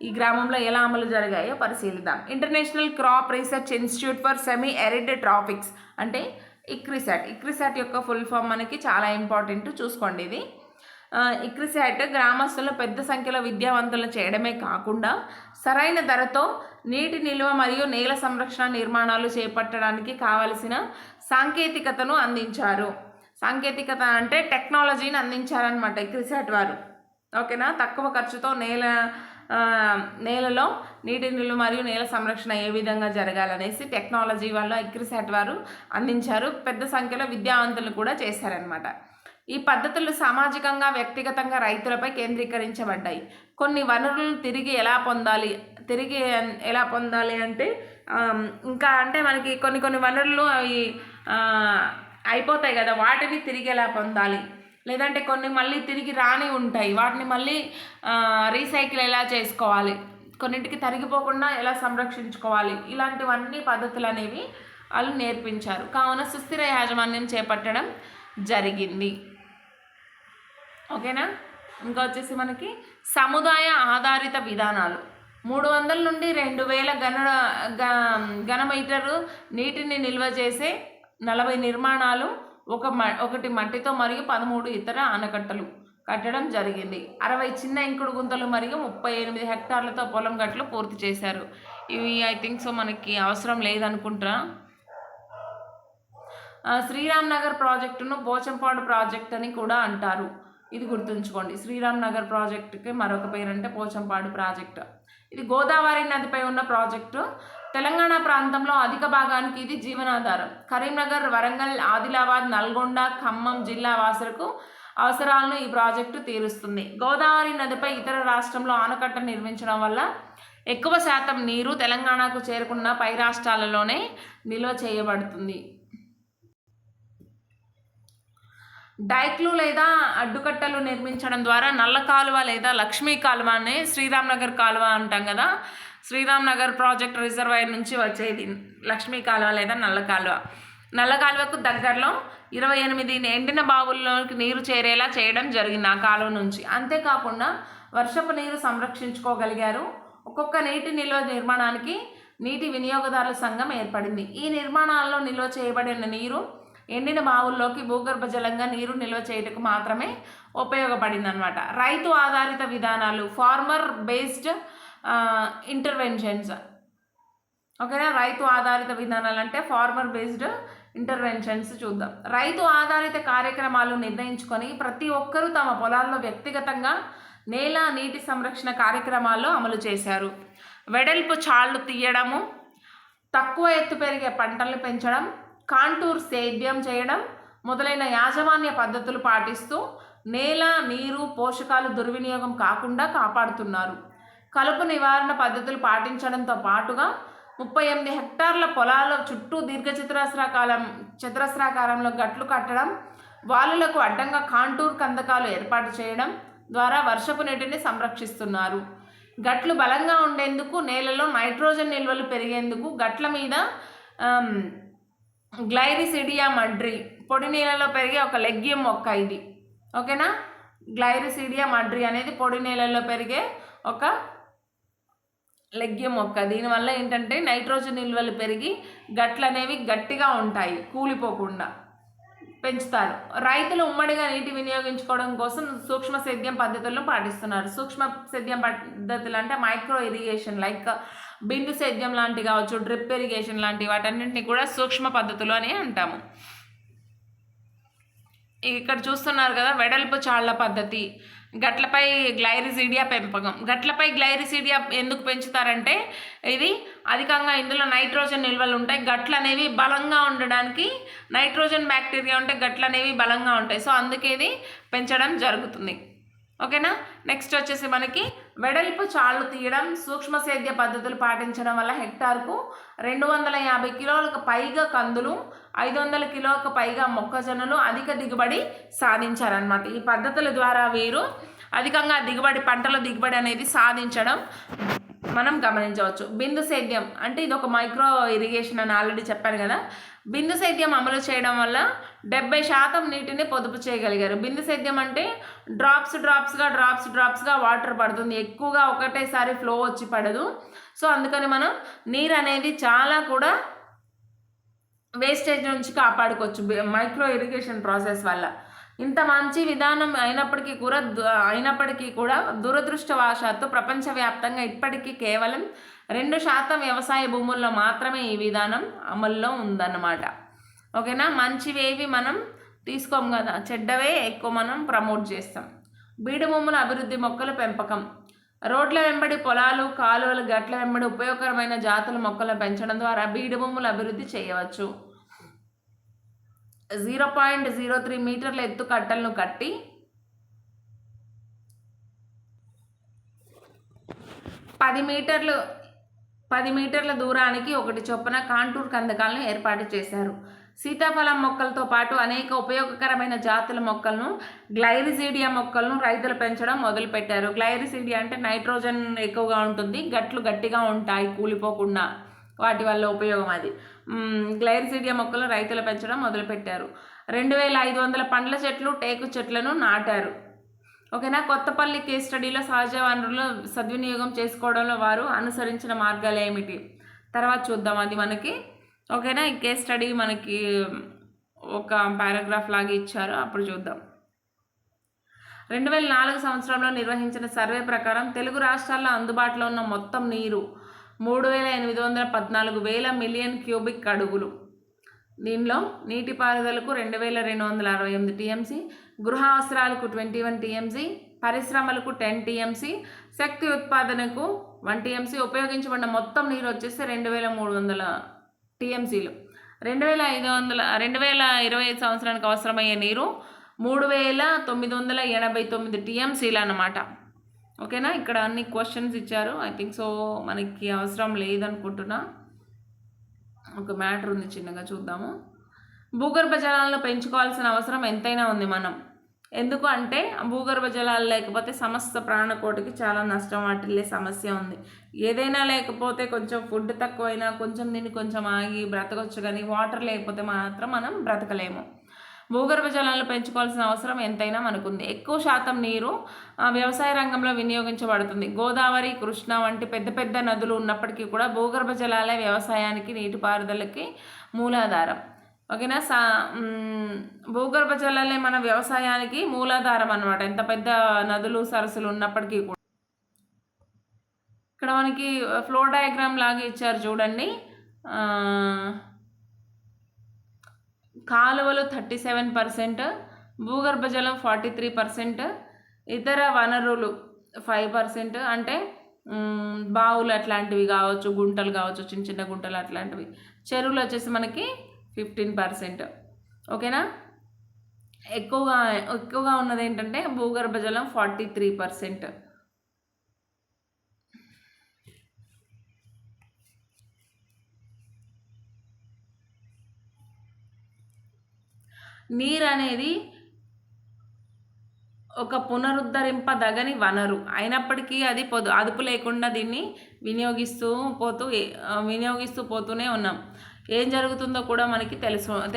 ఈ గ్రామంలో ఎలా అమలు జరిగాయో పరిశీలిద్దాం. International crop research institute for semi arid tropics అంటే ఇక్రిసాట్ యొక్క ఫుల్ ఫామ్ మనకి చాలా ఇంపార్టెంట్, చూసుకోండి ఇది. ఇక్రిసాట్ గ్రామస్తులను పెద్ద సంఖ్యలో విద్యావంతులను చేయడమే కాకుండా సరైన ధరతో నీటి నిల్వ మరియు నేల సంరక్షణ నిర్మాణాలు చేపట్టడానికి కావలసిన సాంకేతికతను అందించారు. సాంకేతికత అంటే టెక్నాలజీని అందించారనమాట ఇక్రిసాట్ వారు. ఓకేనా? తక్కువ ఖర్చుతో నేలలో నీటి నిల్వ మరియు నేల సంరక్షణ ఏ విధంగా జరగాలనేసి టెక్నాలజీ వల్ల ఇక్రిసాట్ వారు అందించారు. పెద్ద సంఖ్యలో విద్యావంతులు కూడా చేశారనమాట. ఈ పద్ధతులు సామాజికంగా, వ్యక్తిగతంగా రైతులపై కేంద్రీకరించబడ్డాయి. కొన్ని వనరులను తిరిగి ఎలా పొందాలి అంటే ఇంకా అంటే మనకి కొన్ని వనరులు అవి అయిపోతాయి కదా, వాటిని తిరిగి ఎలా పొందాలి, లేదంటే కొన్ని మళ్ళీ తిరిగి రాని ఉంటాయి, వాటిని మళ్ళీ రీసైకిల్ ఎలా చేసుకోవాలి, కొన్నింటికి తరిగిపోకుండా ఎలా సంరక్షించుకోవాలి, ఇలాంటివన్నీ పద్ధతులు అనేవి వాళ్ళు నేర్పించారు. కావున సుస్థిర యాజమాన్యం చేపట్టడం జరిగింది. ఓకేనా? ఇంకా వచ్చేసి మనకి సముదాయ ఆధారిత విధానాలు. 300 నుండి 2000 ఘనమీటరు నీటిని నిల్వ చేసే 40 నిర్మాణాలు, ఒకటి మట్టితో మరియు 13 ఇతర ఆనకట్టలు కట్టడం జరిగింది. 60 చిన్న ఇంకుడు గుంతలు మరియు 38 హెక్టార్లతో పొలం గట్లు పూర్తి చేశారు. ఇవి ఐ థింక్ సో మనకి అవసరం లేదనుకుంటా. శ్రీరామ్ నగర్ ప్రాజెక్టును పోచంపాడు ప్రాజెక్ట్ అని కూడా అంటారు. ఇది గుర్తుంచుకోండి. శ్రీరామ్ నగర్ ప్రాజెక్టుకి మరొక పేరంటే పోచంపాడు ప్రాజెక్టు. ఇది గోదావరి నదిపై ఉన్న ప్రాజెక్టు. తెలంగాణ ప్రాంతంలో అధిక భాగానికి ఇది జీవనాధారం. కరీంనగర్, వరంగల్, ఆదిలాబాద్, నల్గొండ, ఖమ్మం జిల్లా వాసులకు అవసరాలను ఈ ప్రాజెక్టు తీరుస్తుంది. గోదావరి నదిపై ఇతర రాష్ట్రంలో ఆనకట్ట నిర్మించడం వల్ల ఎక్కువ శాతం నీరు తెలంగాణకు చేరుకున్న పై రాష్ట్రాలలోనే నిల్వ చేయబడుతుంది. డైక్లు లేదా అడ్డుకట్టలు నిర్మించడం ద్వారా నల్ల కాలువ లేదా లక్ష్మీ కాలువ అనే శ్రీరామ్ నగర్ కాలువ అంటాం కదా, శ్రీరామ్ నగర్ ప్రాజెక్ట్ రిజర్వాయర్ నుంచి వచ్చేది లక్ష్మీ కాలువ లేదా నల్ల కాలువ. నల్ల కాలువకు దగ్గరలో 28 ఎండిన బావుల్లోకి నీరు చేరేలా చేయడం జరిగింది ఆ కాలువ నుంచి. అంతేకాకుండా వర్షపు నీరు సంరక్షించుకోగలిగారు. ఒక్కొక్క నీటి నిల్వ నిర్మాణానికి నీటి వినియోగదారుల సంఘం ఏర్పడింది. ఈ నిర్మాణాల్లో నిల్వ చేయబడిన నీరు ఎండిన బావుల్లోకి భూగర్భ జలంగా నీరు నిల్వ చేయటకు మాత్రమే ఉపయోగపడింది అనమాట. రైతు ఆధారిత విధానాలు, ఫార్మర్ బేస్డ్ ఇంటర్వెన్షన్స్. ఓకేనా, రైతు ఆధారిత విధానాలు అంటే ఫార్మర్ బేస్డ్ ఇంటర్వెన్షన్స్ చూద్దాం. రైతు ఆధారిత కార్యక్రమాలు నిర్ణయించుకొని ప్రతి ఒక్కరూ తమ పొలాల్లో వ్యక్తిగతంగా నేల నీటి సంరక్షణ కార్యక్రమాల్లో అమలు చేశారు. వెడల్పు చాళ్లు తీయడము, తక్కువ ఎత్తు పెరిగే పంటలు పెంచడం, కాంటూర్ సేద్యం చేయడం మొదలైన యాజమాన్య పద్ధతులు పాటిస్తూ నేల, నీరు, పోషకాలు దుర్వినియోగం కాకుండా కాపాడుతున్నారు. కలుపు నివారణ పద్ధతులు పాటించడంతో పాటుగా 38 హెక్టార్ల పొలాల చుట్టూ చతురస్రాకారంలో గట్లు కట్టడం, వాలులకు అడ్డంగా కాంటూర్ కందకాలు ఏర్పాటు చేయడం ద్వారా వర్షపు నీటిని సంరక్షిస్తున్నారు. గట్లు బలంగా ఉండేందుకు, నేలలో నైట్రోజన్ నిల్వలు పెరిగేందుకు గట్ల మీద గ్లైరిసిడియా మడ్రి, పొడి నీళ్ళలో పెరిగే ఒక లెగ్యూమ్ మొక్క ఇది. ఓకేనా, గ్లైరిసిడియా మడ్రి అనేది పొడి నీళ్ళలో పెరిగే ఒక లెగ్యూమ్ మొక్క. దీనివల్ల ఏంటంటే నైట్రోజన్ నిల్వలు పెరిగి గట్లు అనేవి గట్టిగా ఉంటాయి, కూలిపోకుండా పెంచుతారు. రైతులు ఉమ్మడిగా నీటి వినియోగించుకోవడం కోసం సూక్ష్మ సేద్యం పద్ధతులను పాటిస్తున్నారు. సూక్ష్మ సేద్యం పద్ధతులు అంటే మైక్రో ఇరిగేషన్, లైక్ బిందు సేద్యం లాంటి కావచ్చు, డ్రిప్ ఇరిగేషన్ లాంటి వాటన్నింటినీ కూడా సూక్ష్మ పద్ధతులు అని అంటాము. ఇక్కడ చూస్తున్నారు కదా, వెడల్పు చాళ్ల పద్ధతి, గట్లపై గ్లైరిసిడియా పెంపకం. గట్లపై గ్లైరిసిడియా ఎందుకు పెంచుతారంటే ఇది అధికంగా ఇందులో నైట్రోజన్ నిల్వలు ఉంటాయి. గట్లు అనేవి బలంగా ఉండడానికి, నైట్రోజన్ బ్యాక్టీరియా ఉంటే గట్లు అనేవి బలంగా ఉంటాయి. సో అందుకే ఇది పెంచడం జరుగుతుంది. ఓకేనా, నెక్స్ట్ వచ్చేసి మనకి వెడల్పు చాళ్లు తీయడం, సూక్ష్మ సేద్య పద్ధతులు పాటించడం వల్ల హెక్టార్కు 250 కిలోలకు పైగా కందులు, 500 కిలోలకు పైగా మొక్కజొన్నలు అధిక దిగుబడి సాధించారనమాట. ఈ పద్ధతుల ద్వారా వీరు అధికంగా పంటల దిగుబడి అనేది సాధించడం మనం గమనించవచ్చు. బిందు సేద్యం అంటే ఇది ఒక మైక్రో ఇరిగేషన్ అని ఆల్రెడీ చెప్పాను కదా. బిందు సేద్యం అమలు చేయడం వల్ల 70% నీటిని పొదుపు చేయగలిగారు. బిందు సేద్యం అంటే డ్రాప్స్గా వాటర్ పడుతుంది, ఎక్కువగా ఒకటేసారి ఫ్లో వచ్చి పడదు. సో అందుకని మనం నీరు అనేది చాలా కూడా వేస్టేజ్ నుంచి కాపాడుకోవచ్చు మైక్రో ఇరిగేషన్ ప్రాసెస్ వల్ల. ఇంత మంచి విధానం అయినప్పటికీ కూడా దురదృష్టవశాత్తు ప్రపంచవ్యాప్తంగా ఇప్పటికీ కేవలం 2% వ్యవసాయ భూముల్లో మాత్రమే ఈ విధానం అమల్లో ఉందన్నమాట. ఓకేనా, మంచివేవి మనం తీసుకోం కదా, చెడ్డవే ఎక్కువ మనం ప్రమోట్ చేస్తాం. బీడు భూముల అభివృద్ధి, మొక్కల పెంపకం. రోడ్ల వెంబడి పొలాలు, కాలువలు, గట్ల వెంబడి ఉపయోగకరమైన జాతుల మొక్కలను పెంచడం ద్వారా బీడు భూముల అభివృద్ధి చేయవచ్చు. 0.03 మీటర్ల ఎత్తు కట్టలను కట్టి 10 మీటర్ల దూరానికి ఒకటి చొప్పున కాంటూర్ కందకాలను ఏర్పాటు చేశారు. సీతాఫలం మొక్కలతో పాటు అనేక ఉపయోగకరమైన జాతుల మొక్కలను, గ్లైరిసిడియా మొక్కలను రైతులు పెంచడం మొదలుపెట్టారు. గ్లైరిసిడియా అంటే నైట్రోజన్ ఎక్కువగా ఉంటుంది, గట్లు గట్టిగా ఉంటాయి కూలిపోకుండా, వాటి వల్ల ఉపయోగం అది. గ్లైరిసిడియా మొక్కలు రైతులు పెంచడం మొదలుపెట్టారు. 2500 పండ్ల చెట్లు, టేకు చెట్లను నాటారు. ఓకేనా, కొత్తపల్లి కేస్ స్టడీలో సహజ వనరులు సద్వినియోగం చేసుకోవడంలో వారు అనుసరించిన మార్గాలు ఏమిటి తర్వాత చూద్దాం అది మనకి. ఓకేనా, ఈ కేస్ స్టడీ మనకి ఒక పారాగ్రాఫ్ లాగా ఇచ్చారు, అప్పుడు చూద్దాం. 2004 సంవత్సరంలో నిర్వహించిన సర్వే ప్రకారం తెలుగు రాష్ట్రాల్లో అందుబాటులో ఉన్న మొత్తం నీరు 3,814 మిలియన్ క్యూబిక్ అడుగులు. దీనిలో నీటిపారుదలకు 2,268 టీఎంసీ, గృహ అవసరాలకు 21 టీఎంసీ, పరిశ్రమలకు 10 టీఎంసీ, శక్తి ఉత్పాదనకు 1 టీఎంసీ. ఉపయోగించబడిన మొత్తం నీరు వచ్చేసి 2,300 టీఎంసీలు. 2025 సంవత్సరానికి అవసరమయ్యే నీరు 3,989 టీఎంసీలు అన్నమాట. ఓకేనా, ఇక్కడ అన్ని క్వశ్చన్స్ ఇచ్చారు. ఐ థింక్ సో మనకి అవసరం లేదనుకుంటున్నా. ఒక మ్యాటర్ ఉంది, చిన్నగా చూద్దాము. భూగర్భ జలాలను పెంచుకోవాల్సిన అవసరం ఎంతైనా ఉంది మనం. ఎందుకు అంటే భూగర్భ జలాలు లేకపోతే సమస్త ప్రాణకోటికి చాలా నష్టం వాటిల్లే సమస్య ఉంది. ఏదైనా లేకపోతే కొంచెం ఫుడ్ తక్కువైనా కొంచెం దీన్ని కొంచెం ఆగి బ్రతకొచ్చు, కానీ వాటర్ లేకపోతే మాత్రం మనం బ్రతకలేము. భూగర్భ జలాలను పెంచుకోవాల్సిన అవసరం ఎంతైనా మనకుంది. ఎక్కువ శాతం నీరు వ్యవసాయ రంగంలో వినియోగించబడుతుంది. గోదావరి, కృష్ణ వంటి పెద్ద పెద్ద నదులు ఉన్నప్పటికీ కూడా భూగర్భ జలాలే వ్యవసాయానికి, నీటిపారుదలకి మూలాధారం. ఓకేనా, భూగర్భ జలాలే మన వ్యవసాయానికి మూలాధారం అన్నమాట. ఎంత పెద్ద నదులు, సరస్సులు ఉన్నప్పటికీ కూడా. ఇక్కడ మనకి ఫ్లో డయాగ్రామ్ లాగా ఇచ్చారు చూడండి. కాలువలు 37%, భూగర్భ జలం 43%, ఇతర వనరులు 5%, అంటే బావులు అట్లాంటివి కావచ్చు, గుంటలు కావచ్చు, చిన్న చిన్న గుంటలు అట్లాంటివి. చెరువులు వచ్చేసి మనకి 15%. ఓకేనా, ఎక్కువగా ఉన్నది ఏంటంటే భూగర్భ జలం 43%. నీరు అనేది ఒక పునరుద్ధరింపదగని వనరు అయినప్పటికీ అది అదుపు లేకుండా దీన్ని వినియోగిస్తూ పోతూనే ఉన్నాం. ఏం జరుగుతుందో కూడా మనకి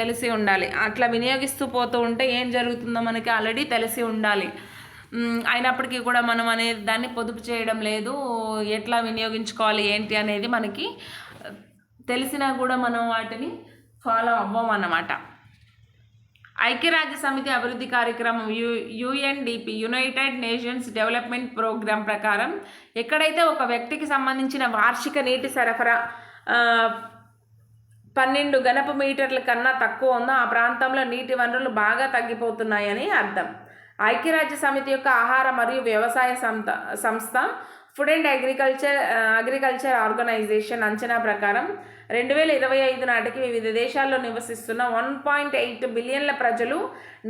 తెలిసి ఉండాలి. అట్లా వినియోగిస్తూ పోతూ ఉంటే ఏం జరుగుతుందో మనకి ఆల్రెడీ తెలిసి ఉండాలి. అయినప్పటికీ కూడా మనం అనేది దాన్ని పొదుపు చేయడం లేదు. ఎట్లా వినియోగించుకోవాలి ఏంటి అనేది మనకి తెలిసినా కూడా మనం వాటిని ఫాలో అవ్వం అన్నమాట. ఐక్యరాజ్య సమితి అభివృద్ధి కార్యక్రమం UNDP, united nations development programme ప్రకారం ఎక్కడైతే ఒక వ్యక్తికి సంబంధించిన వార్షిక నీటి సరఫరా 12 ఘనపు మీటర్ల కన్నా తక్కువ ఉందో ఆ ప్రాంతంలో నీటి వనరులు బాగా తగ్గిపోతున్నాయని అర్థం. ఐక్యరాజ్య సమితి యొక్క ఆహార మరియు వ్యవసాయ సంస్థ ఫుడ్ అండ్ అగ్రికల్చర్ ఆర్గనైజేషన్ అంచనా ప్రకారం 2025 నాటికి వివిధ దేశాల్లో నివసిస్తున్న 1.8 బిలియన్ల ప్రజలు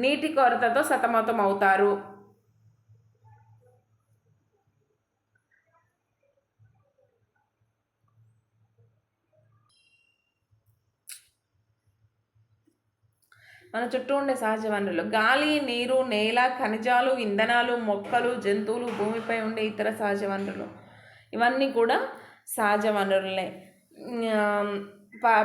నీటి కొరతతో సతమతం అవుతారు. మన చుట్టూ ఉండే సహజ వనరులు గాలి, నీరు, నేల, ఖనిజాలు, ఇంధనాలు, మొక్కలు, జంతువులు, భూమిపై ఉండే ఇతర సహజ వనరులు, ఇవన్నీ కూడా సహజ వనరులే.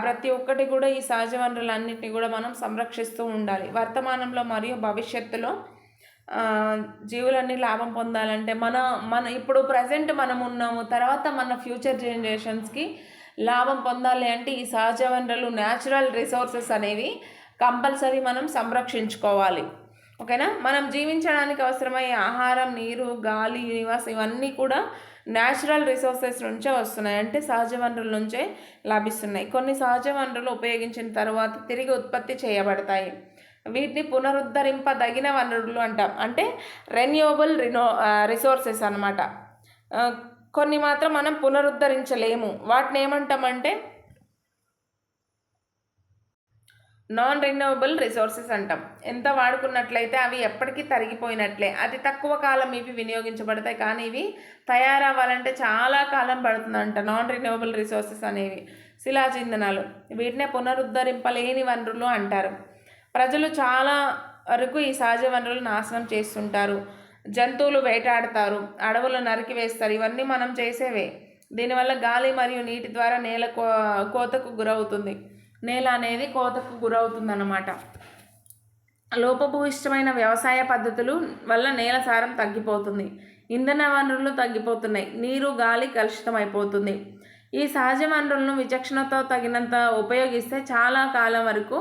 ప్రతి ఒక్కటి కూడా ఈ సహజ వనరులన్నింటినీ కూడా మనం సంరక్షిస్తూ ఉండాలి. వర్తమానంలో మరియు భవిష్యత్తులో జీవులన్నీ లాభం పొందాలంటే మన ఇప్పుడు ప్రజెంట్ మనం ఉన్నాము, తర్వాత మన ఫ్యూచర్ జనరేషన్స్కి లాభం పొందాలి అంటే ఈ సహజ వనరులు, న్యాచురల్ రిసోర్సెస్ అనేవి కంపల్సరీ మనం సంరక్షించుకోవాలి. ఓకేనా, మనం జీవించడానికి అవసరమయ్యే ఆహారం, నీరు, గాలి, నివాసం ఇవన్నీ కూడా న్యాచురల్ రిసోర్సెస్ నుంచే వస్తున్నాయి, అంటే సహజ వనరుల నుంచే లభిస్తున్నాయి. కొన్ని సహజ వనరులు ఉపయోగించిన తర్వాత తిరిగి ఉత్పత్తి చేయబడతాయి. వీటిని పునరుద్ధరింపదగిన వనరులు అంటాం, అంటే రెన్యూవబుల్ రిసోర్సెస్ అన్నమాట. కొన్ని మాత్రం మనం పునరుద్ధరించలేము, వాటిని ఏమంటామంటే నాన్ రెన్యూవబుల్ రిసోర్సెస్ అంటాం. ఎంత వాడుకున్నట్లయితే అవి ఎప్పటికీ తరిగిపోయినట్లే. అతి తక్కువ కాలం ఇవి వినియోగించబడతాయి, కానీ ఇవి తయారవ్వాలంటే చాలా కాలం పడుతుందంట. నాన్ రెన్యూవబుల్ రిసోర్సెస్ అనేవి శిలాజ ఇంధనాలు, వీటినే పునరుద్ధరింపలేని వనరులు అంటారు. ప్రజలు చాలా వరకు ఈ సహజ వనరులు నాశనం చేస్తుంటారు. జంతువులు వేటాడతారు, అడవులు నరికి వేస్తారు, ఇవన్నీ మనం చేసేవే. దీనివల్ల గాలి మరియు నీటి ద్వారా నేల కోతకు గురవుతుంది. నేల అనేది కోతకు గురవుతుందన్నమాట. లోపభూయిష్టమైన వ్యవసాయ పద్ధతులు వల్ల నేల సారం తగ్గిపోతుంది, ఇంధన వనరులు తగ్గిపోతున్నాయి, నీరు, గాలి కలుషితం అయిపోతుంది. ఈ సహజ వనరులను విచక్షణతో తగినంత ఉపయోగిస్తే చాలా కాలం వరకు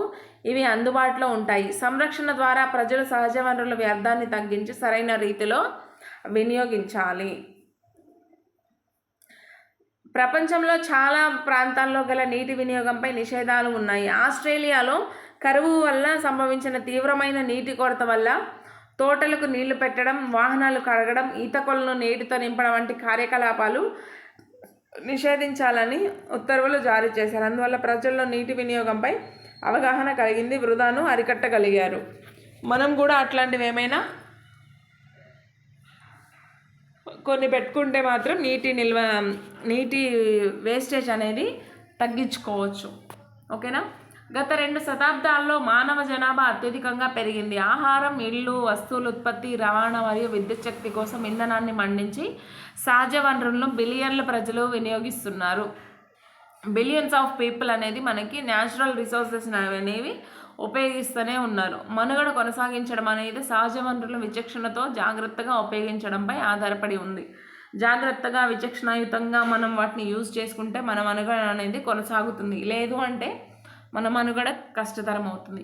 ఇవి అందుబాటులో ఉంటాయి. సంరక్షణ ద్వారా ప్రజలు సహజ వనరుల వ్యర్థాన్ని తగ్గించి సరైన రీతిలో వినియోగించాలి. ప్రపంచంలో చాలా ప్రాంతాల్లో గల నీటి వినియోగంపై నిషేధాలు ఉన్నాయి. ఆస్ట్రేలియాలో కరువు వల్ల సంభవించిన తీవ్రమైన నీటి కొరత వల్ల తోటలకు నీళ్లు పెట్టడం, వాహనాలు కడగడం, ఈత కొలను నీటితో నింపడం వంటి కార్యకలాపాలు నిషేధించాలని ఉత్తర్వులు జారీ చేశారు. అందువల్ల ప్రజల్లో నీటి వినియోగంపై అవగాహన కలిగింది, వృధాను అరికట్టగలిగారు. మనం కూడా అట్లాంటివి ఏమైనా కొన్ని పెట్టుకుంటే మాత్రం నీటి వేస్టేజ్ అనేది తగ్గించుకోవచ్చు. ఓకేనా. గత 2 శతాబ్దాల్లో మానవ జనాభా అత్యధికంగా పెరిగింది. ఆహారం, ఇళ్ళు, వస్తువుల ఉత్పత్తి, రవాణా మరియు విద్యుత్ శక్తి కోసం ఇంధనాన్ని మండించి సహజ వనరులను బిలియన్ల ప్రజలు వినియోగిస్తున్నారు. బిలియన్స్ ఆఫ్ పీపుల్ అనేది మనకి న్యాచురల్ రిసోర్సెస్ అనేవి ఉపయోగిస్తూనే ఉన్నారు. మనుగడ కొనసాగించడం అనేది సహజ వనరులను విచక్షణతో జాగ్రత్తగా ఉపయోగించడంపై ఆధారపడి ఉంది. జాగ్రత్తగా విచక్షణాయుతంగా మనం వాటిని యూజ్ చేసుకుంటే మన మనుగడ అనేది కొనసాగుతుంది. లేదు అంటే మన మనుగడ కష్టతరం అవుతుంది.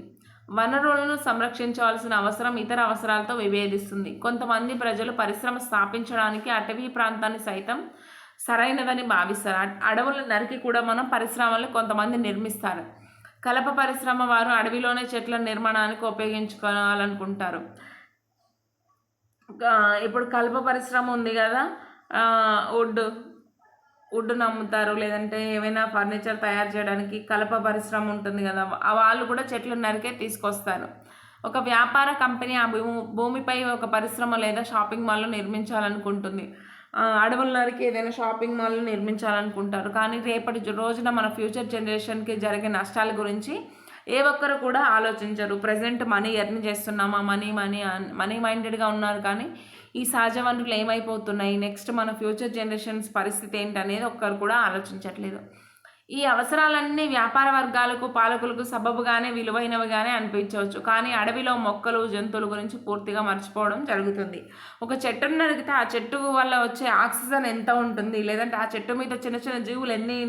వనరులను సంరక్షించవలసిన అవసరం ఇతర అవసరాలతో విభేదిస్తుంది. కొంతమంది ప్రజలు పరిశ్రమ స్థాపించడానికి అటవీ ప్రాంతాన్ని సైతం సరైనదని భావిస్తారు. అడవులు నరికి కూడా మనం పరిశ్రమలు కొంతమంది నిర్మిస్తారు. కలప పరిశ్రమ వారు అడవిలోనే చెట్ల నిర్మాణానికి ఉపయోగించుకోవాలనుకుంటారు. ఇప్పుడు కలప పరిశ్రమ ఉంది కదా, వుడ్ను అమ్ముతారు, లేదంటే ఏమైనా ఫర్నిచర్ తయారు చేయడానికి కలప పరిశ్రమ ఉంటుంది కదా, వాళ్ళు కూడా చెట్లు నరికే తీసుకొస్తారు. ఒక వ్యాపార కంపెనీ ఆ భూమిపై ఒక పరిశ్రమ లేదా షాపింగ్ మాల్ను నిర్మించాలనుకుంటుంది. అడవులు నరికి ఏదైనా షాపింగ్ మాల్ను నిర్మించాలనుకుంటారు. కానీ రేపటి రోజున మన ఫ్యూచర్ జనరేషన్కి జరిగే నష్టాల గురించి ఏ ఒక్కరు కూడా ఆలోచించరు. ప్రజెంట్ మనీ ఎర్న్ చేస్తున్నామా, మనీ మైండెడ్గా ఉన్నారు, కానీ ఈ సహజ వనరులు ఏమైపోతున్నాయి, నెక్స్ట్ మన ఫ్యూచర్ జనరేషన్స్ పరిస్థితి ఏంటనేది ఒక్కరు కూడా ఆలోచించట్లేదు. ఈ అవసరాలన్నీ వ్యాపార వర్గాలకు, పాలకులకు సబబుగానే విలువైనవిగానే అనిపించవచ్చు, కానీ అడవిలో మొక్కలు, జంతువుల గురించి పూర్తిగా మర్చిపోవడం జరుగుతుంది. ఒక చెట్టును నరికితే ఆ చెట్టు వల్ల వచ్చే ఆక్సిజన్ ఎంత ఉంటుంది, లేదంటే ఆ చెట్టు మీద చిన్న చిన్న జీవులు ఎన్ని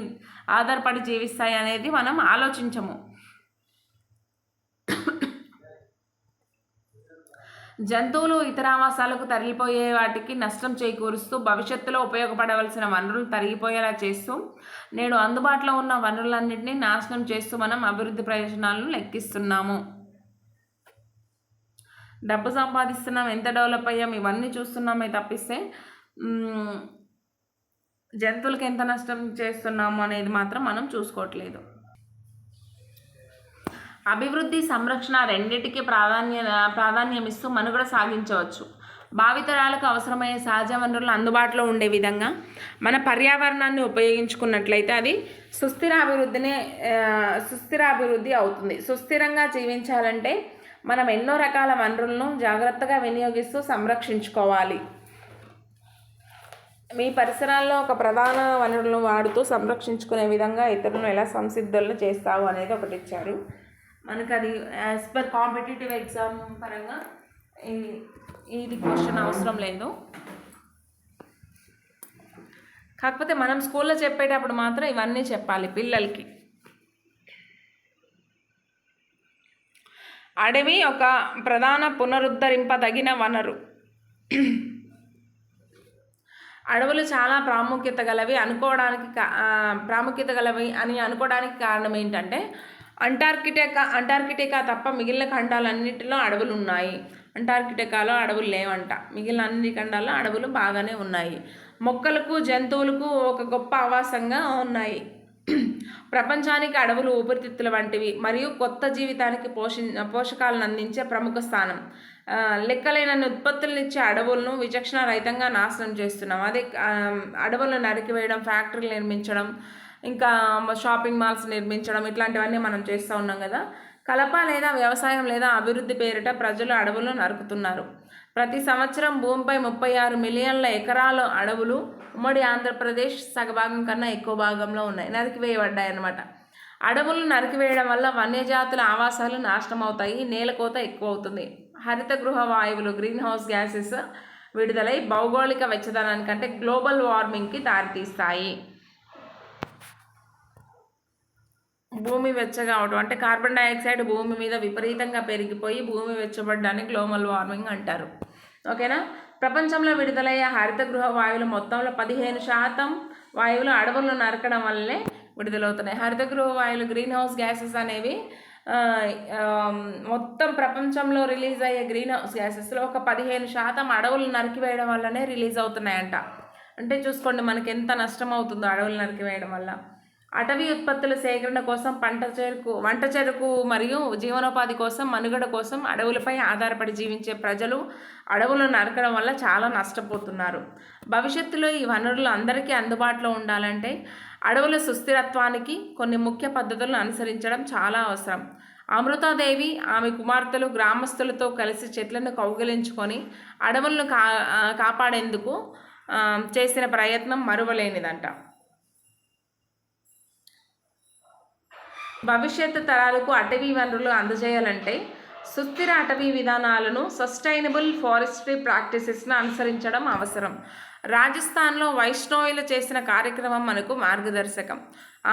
ఆధారపడి జీవిస్తాయి అనేది మనం ఆలోచించము. జంతువులు ఇతర ఆవాసాలకు తరలిపోయే వాటికి నష్టం చేకూరుస్తూ భవిష్యత్తులో ఉపయోగపడవలసిన వనరులు తరిగిపోయేలా చేస్తూ నేడు అందుబాటులో ఉన్న వనరులన్నింటినీ నాశనం చేస్తూ మనం అభివృద్ధి ప్రయోజనాలను లెక్కిస్తున్నాము. డబ్బు సంపాదిస్తున్నాం, ఎంత డెవలప్ అయ్యాం, ఇవన్నీ చూస్తున్నామే తప్పిస్తే జంతువులకు ఎంత నష్టం చేస్తున్నాము అనేది మాత్రం మనం చూసుకోవట్లేదు. అభివృద్ధి, సంరక్షణ రెండింటికి ప్రాధాన్యమిస్తూ మనుగడ సాగించవచ్చు. భావితరాలకు అవసరమయ్యే సహజ వనరులు అందుబాటులో ఉండే విధంగా మన పర్యావరణాన్ని ఉపయోగించుకున్నట్లయితే అది సుస్థిర అభివృద్ధి అవుతుంది. సుస్థిరంగా జీవించాలంటే మనం ఎన్నో రకాల వనరులను జాగ్రత్తగా వినియోగిస్తూ సంరక్షించుకోవాలి. మీ పరిసరాల్లో ఒక ప్రధాన వనరులను వాడుతూ సంరక్షించుకునే విధంగా ఇతరులను ఎలా సంసిద్ధులను చేస్తావు అనేది ఒకటి ఇచ్చారు మనకు. అది యాజ్ పర్ కాంపిటేటివ్ ఎగ్జామ్ పరంగా ఇది క్వశ్చన్ అవసరం లేదు. కాకపోతే మనం స్కూల్లో చెప్పేటప్పుడు మాత్రం ఇవన్నీ చెప్పాలి పిల్లలకి. అడవి ఒక ప్రధాన పునరుద్ధరింపదగిన వనరు. అడవులు చాలా ప్రాముఖ్యత గలవి అని అనుకోవడానికి కారణం ఏంటంటే అంటార్కిటికా తప్ప మిగిలిన ఖండాలన్నింటిలో అడవులు ఉన్నాయి. అంటార్కిటికాలో అడవులు లేవంట, మిగిలిన అన్ని ఖండాల్లో అడవులు బాగానే ఉన్నాయి. మొక్కలకు, జంతువులకు ఒక గొప్ప ఆవాసంగా ఉన్నాయి. ప్రపంచానికి అడవులు ఊపిరితిత్తుల వంటివి మరియు కొత్త జీవితానికి పోషకాలను అందించే ప్రముఖ స్థానం. లెక్కలేనన్ని ఉత్పత్తులను ఇచ్చే అడవులను విచక్షణ రహితంగా నాశనం చేస్తున్నాం. అదే అడవులను నరికివేయడం, ఫ్యాక్టరీలు నిర్మించడం, ఇంకా షాపింగ్ మాల్స్ నిర్మించడం, ఇట్లాంటివన్నీ మనం చేస్తూ ఉన్నాం కదా. కలప లేదా వ్యవసాయం లేదా అభివృద్ధి పేరిట ప్రజలు అడవులను నరుకుతున్నారు. ప్రతి సంవత్సరం భూమిపై 36 మిలియన్ల ఎకరాల అడవులు ఉమ్మడి ఆంధ్రప్రదేశ్ సగభాగం కన్నా ఎక్కువ భాగంలో ఉన్నాయి, నరికివేయబడ్డాయి అన్నమాట. అడవులను నరికివేయడం వల్ల వన్యజాతుల ఆవాసాలు నాశనం అవుతాయి, నేల కోత ఎక్కువ అవుతుంది. హరిత గృహ వాయువులు, గ్రీన్ హౌస్ గ్యాసెస్ విడుదలై భౌగోళిక వెచ్చదనానికంటే గ్లోబల్ వార్మింగ్కి దారితీస్తాయి. భూమి వెచ్చగా అవడం అంటే కార్బన్ డైఆక్సైడ్ భూమి మీద విపరీతంగా పెరిగిపోయి భూమి వెచ్చబడ్డాన్ని గ్లోబల్ వార్మింగ్ అంటారు. ఓకేనా. ప్రపంచంలో విడుదలయ్యే హరిత గృహ వాయువుల మొత్తంలో 15% వాయువులు అడవులను నరకడం వల్లనే విడుదలవుతున్నాయి. హరితగృహ వాయువులు గ్రీన్ హౌస్ గ్యాసెస్ అనేవి మొత్తం ప్రపంచంలో రిలీజ్ అయ్యే గ్రీన్ హౌస్ గ్యాసెస్లో ఒక 15% అడవులు నరికివేయడం వల్లనే రిలీజ్ అవుతున్నాయంట. అంటే చూసుకోండి మనకి ఎంత నష్టం అవుతుందో అడవులు నరికివేయడం వల్ల. అటవీ ఉత్పత్తుల సేకరణ కోసం వంట చెరుకు మరియు జీవనోపాధి కోసం మనుగడ కోసం అడవులపై ఆధారపడి జీవించే ప్రజలు అడవులను నరకడం వల్ల చాలా నష్టపోతున్నారు. భవిష్యత్తులో ఈ వనరులు అందరికీ అందుబాటులో ఉండాలంటే అడవుల సుస్థిరత్వానికి కొన్ని ముఖ్య పద్ధతులను అనుసరించడం చాలా అవసరం. అమృతాదేవి ఆమె కుమార్తెలు గ్రామస్తులతో కలిసి చెట్లను కౌగిలించుకొని అడవులను కాపాడేందుకు చేసిన ప్రయత్నం మరువలేనిదంట. భవిష్యత్తు తరాలకు అటవీ వనరులు అందజేయాలంటే సుస్థిర అటవీ విధానాలను సస్టైనబుల్ ఫారెస్ట్రీ ప్రాక్టీసెస్ను అనుసరించడం అవసరం. రాజస్థాన్లో వైష్ణవులు చేసిన కార్యక్రమం మనకు మార్గదర్శకం.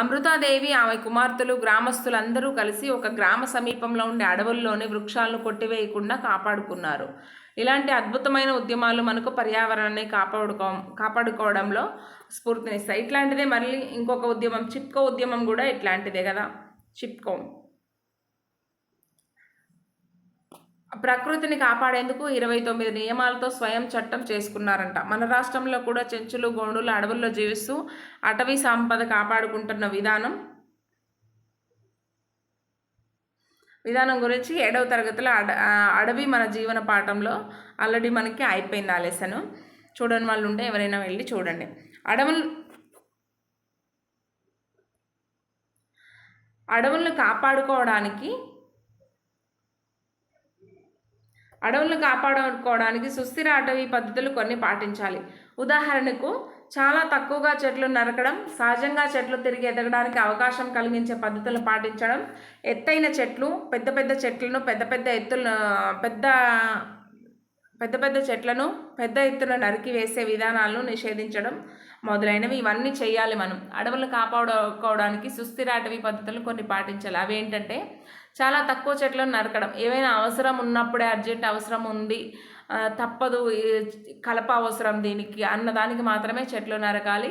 అమృతాదేవి ఆమె కుమార్తెలు గ్రామస్తులందరూ కలిసి ఒక గ్రామ సమీపంలో ఉండే అడవుల్లోని వృక్షాలను కొట్టివేయకుండా కాపాడుకున్నారు. ఇలాంటి అద్భుతమైన ఉద్యమాలు మనకు పర్యావరణాన్ని కాపాడుకోవడంలో స్ఫూర్తినిస్తాయి. ఇట్లాంటిదే మళ్ళీ ఇంకొక ఉద్యమం చిప్కో ఉద్యమం కూడా ఇట్లాంటిదే కదా. చిప్కో ప్రకృతిని కాపాడేందుకు 29 నియమాలతో స్వయం చట్టం చేసుకున్నారంట. మన రాష్ట్రంలో కూడా చెంచులు గోండులు అడవుల్లో జీవిస్తూ అటవీ సంపద కాపాడుకుంటున్న విధానం గురించి 7వ తరగతిలో అడవి మన జీవన పాఠంలో ఆల్రెడీ మనకి అయిపోయింది ఆ లెసన్. చూడని వాళ్ళు ఉంటే ఎవరైనా వెళ్ళి చూడండి. అడవులను కాపాడుకోవడానికి సుస్థిర అటవీ పద్ధతులు కొన్ని పాటించాలి. ఉదాహరణకు చాలా తక్కువగా చెట్లు నరకడం, సహజంగా చెట్లు తిరిగి ఎదగడానికి అవకాశం కలిగించే పద్ధతులను పాటించడం, ఎత్తైన చెట్లు పెద్ద చెట్లను పెద్ద ఎత్తున నరికివేసే విధానాలను నిషేధించడం మొదలైనవి ఇవన్నీ చేయాలి. మనం అడవులను కాపాడుకోవడానికి సుస్థిర అటవీ పద్ధతులు కొన్ని పాటించాలి. అవి ఏంటంటే చాలా తక్కువ చెట్లను నరకడం, ఏవైనా అవసరం ఉన్నప్పుడే అర్జెంట్ అవసరం ఉంది తప్పదు కలప అవసరం దీనికి అన్నదానికి మాత్రమే చెట్లు నరకాలి.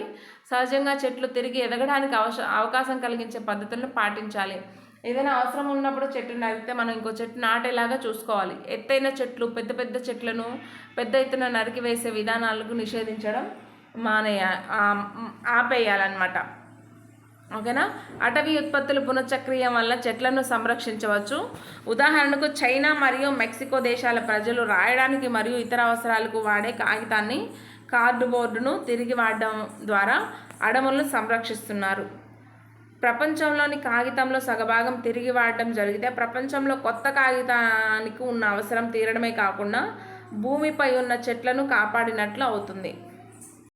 సహజంగా చెట్లు తిరిగి ఎదగడానికి అవకాశం కలిగించే పద్ధతులను పాటించాలి. ఏదైనా అవసరం ఉన్నప్పుడు చెట్టు నరికితే మనం ఇంకో చెట్టు నాటేలాగా చూసుకోవాలి. ఎత్తైన చెట్లు పెద్ద చెట్లను పెద్ద ఎత్తున నరికివేసే విధానాలకు నిషేధించడం ఆపేయాలన్నమాట. ఓకేనా. అటవీ ఉత్పత్తులు పునశ్చక్రీయం వల్ల చెట్లను సంరక్షించవచ్చు. ఉదాహరణకు చైనా మరియు మెక్సికో దేశాల ప్రజలు రాయడానికి మరియు ఇతర అవసరాలకు వాడే కాగితాన్ని కార్డుబోర్డును తిరిగి వాడడం ద్వారా అడవులను సంరక్షిస్తున్నారు. ప్రపంచంలోని కాగితంలో సగభాగం తిరిగి వాడడం జరిగితే ప్రపంచంలో కొత్త కాగితానికి ఉన్న అవసరం తీరడమే కాకుండా భూమిపై ఉన్న చెట్లను కాపాడినట్లు అవుతుంది.